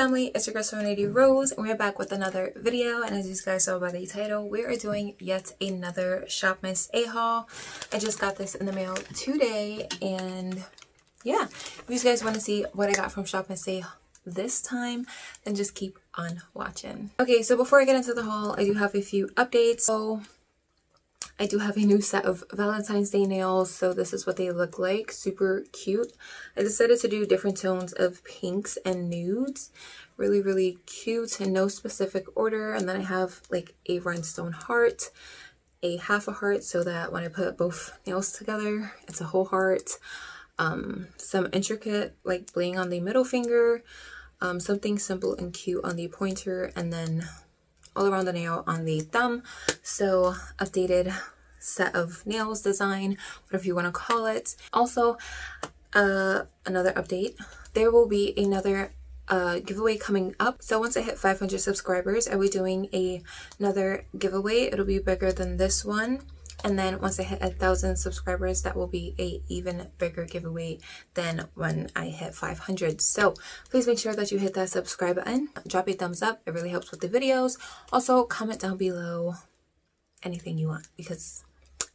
family, it's your girl Serenity Rose, and we're back with another video. And as you guys saw by the title, we are doing yet another Shop Miss A haul. I just got this in the mail today, and yeah, if you guys want to see what I got from Shop Miss A this time, then just keep on watching. Okay, so before I get into the haul, I do have a few updates. So I do have a new set of Valentine's Day nails, so this is what they look like. Super cute. I decided to do different tones of pinks and nudes. Really cute, in no specific order. And then I have like a rhinestone heart, a half a heart, so that when I put both nails together, it's a whole heart. Some intricate like bling on the middle finger, something simple and cute on the pointer, and then all around the nail on the thumb. So updated set of nails design, whatever you want to call it. Also, another update, there will be another giveaway coming up. So once I hit 500 subscribers, I'll be doing another giveaway. It'll be bigger than this one. And then once I hit 1,000 subscribers, that will be a even bigger giveaway than when I hit 500. So please make sure that you hit that subscribe button. Drop a thumbs up. It really helps with the videos. Also, comment down below anything you want, because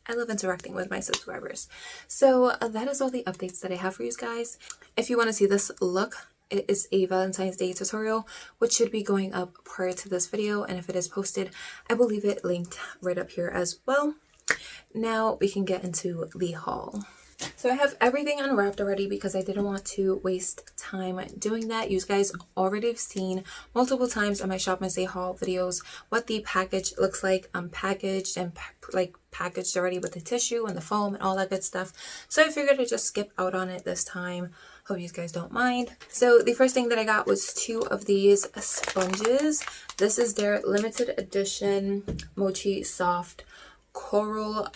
I love interacting with my subscribers. So that is all the updates that I have for you guys. If you want to see this look, it is a Valentine's Day tutorial, which should be going up prior to this video. And if it is posted, I will leave it linked right up here as well. Now we can get into the haul. So I have everything unwrapped already because I didn't want to waste time doing that. You guys already have seen multiple times on my Shop Miss A haul videos what the package looks like, packaged and packaged already with the tissue and the foam and all that good stuff. So I figured I'd just skip out on it this time. Hope you guys don't mind. So the first thing that I got was 2 of these sponges. This is their limited edition Mochi Soft Coral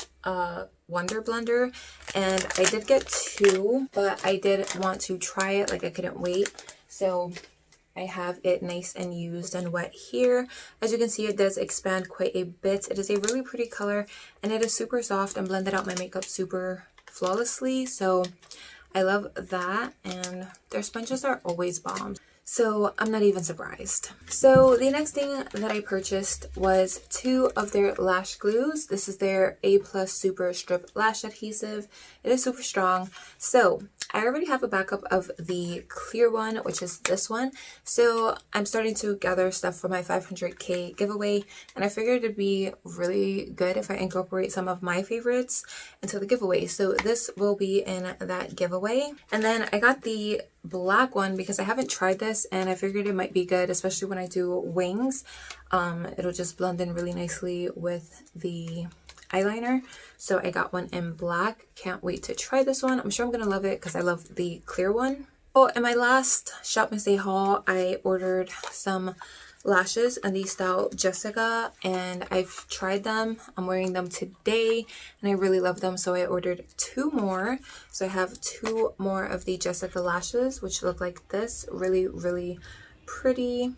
Wonder Blender, and I did get 2, but I did want to try it. Like, I couldn't wait, so I have it nice and used and wet here. As you can see, it does expand quite a bit. It is a really pretty color, and it is super soft and blended out my makeup super flawlessly, so I love that. And their sponges are always bomb, so I'm not even surprised. So the next thing that I purchased was 2 of their lash glues. This is their A+ Super Strip Lash Adhesive. It is super strong. So I already have a backup of the clear one, which is this one. So I'm starting to gather stuff for my 500K giveaway, and I figured it'd be really good if I incorporate some of my favorites into the giveaway. So this will be in that giveaway. And then I got the black one because I haven't tried this, and I figured it might be good, especially when I do wings. It'll just blend in really nicely with the eyeliner. So I got one in black. Can't wait to try this one. I'm sure I'm gonna love it because I love the clear one. Oh, in my last Shop Miss A haul, I ordered some lashes in the style Jessica, and I've tried them. I'm wearing them today and I really love them, so I ordered 2 more. So I have 2 more of the Jessica lashes, which look like this. Really pretty.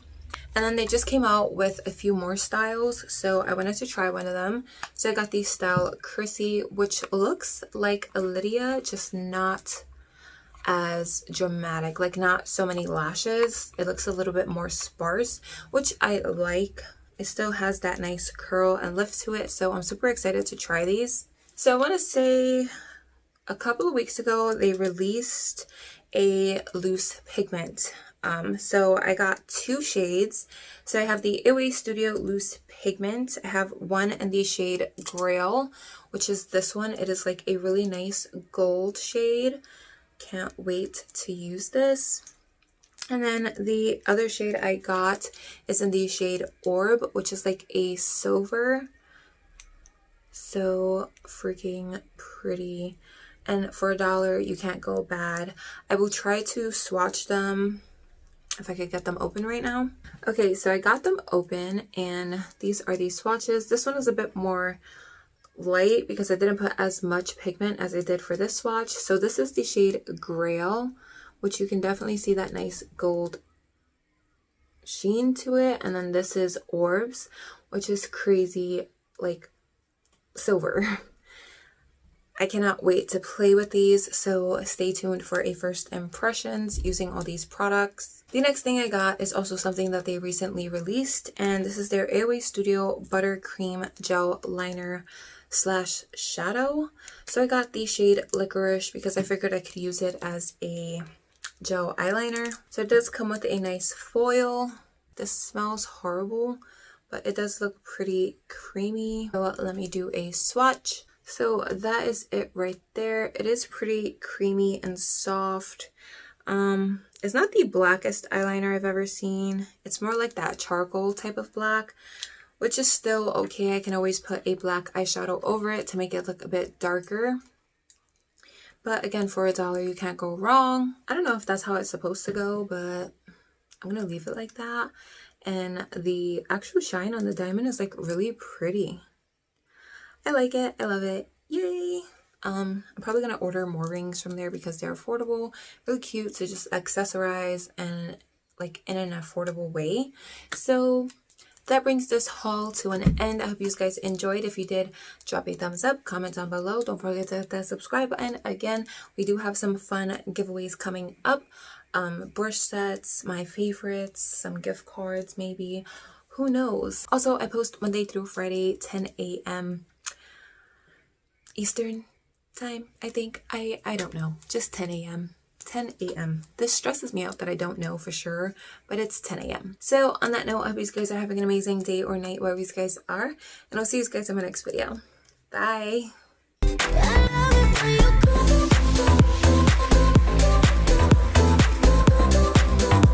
And then they just came out with a few more styles, so I wanted to try one of them. So I got the style Chrissy, which looks like a Lydia, just not as dramatic, like not so many lashes. It looks a little bit more sparse, which I like. It still has that nice curl and lift to it, so I'm super excited to try these. So I want to say a couple of weeks ago they released a loose pigment. So I got 2 shades. So I have the Iway Studio Loose Pigment. I have one in the shade Grail, which is this one. It is like a really nice gold shade. Can't wait to use this. And then the other shade I got is in the shade Orb, which is like a silver. So freaking pretty. And for $1, you can't go bad. I will try to swatch them if I could get them open right now. Okay, so I got them open, and these are the swatches. This one is a bit more light because I didn't put as much pigment as I did for this swatch. So this is the shade Grail, which you can definitely see that nice gold sheen to it. And then this is Orbs, which is crazy like silver. I cannot wait to play with these, so stay tuned for a first impressions using all these products. The next thing I got is also something that they recently released, and this is their Airway Studio Buttercream Gel Liner slash Shadow. So I got the shade Licorice because I figured I could use it as a gel eyeliner. So it does come with a nice foil. This smells horrible, but it does look pretty creamy. So let me do a swatch. So that is it right there. It is pretty creamy and soft. It's not the blackest eyeliner I've ever seen. It's more like that charcoal type of black, which is still okay. I can always put a black eyeshadow over it to make it look a bit darker. But again, for $1, you can't go wrong. I don't know if that's how it's supposed to go, but I'm gonna leave it like that. And the actual shine on the diamond is like really pretty. I like it. I love it. Yay! I'm probably gonna order more rings from there because they're affordable, really cute to just accessorize and like in an affordable way. So that brings this haul to an end. I hope you guys enjoyed. If you did, drop a thumbs up, comment down below. Don't forget to hit that subscribe button. Again, we do have some fun giveaways coming up. Brush sets, my favorites, some gift cards maybe. Who knows? Also, I post Monday through Friday, 10 a.m. Eastern time, I think. I don't know. Just 10 a.m. 10 a.m. This stresses me out that I don't know for sure, but it's 10 a.m. So on that note, I hope you guys are having an amazing day or night wherever you guys are, and I'll see you guys in my next video. Bye!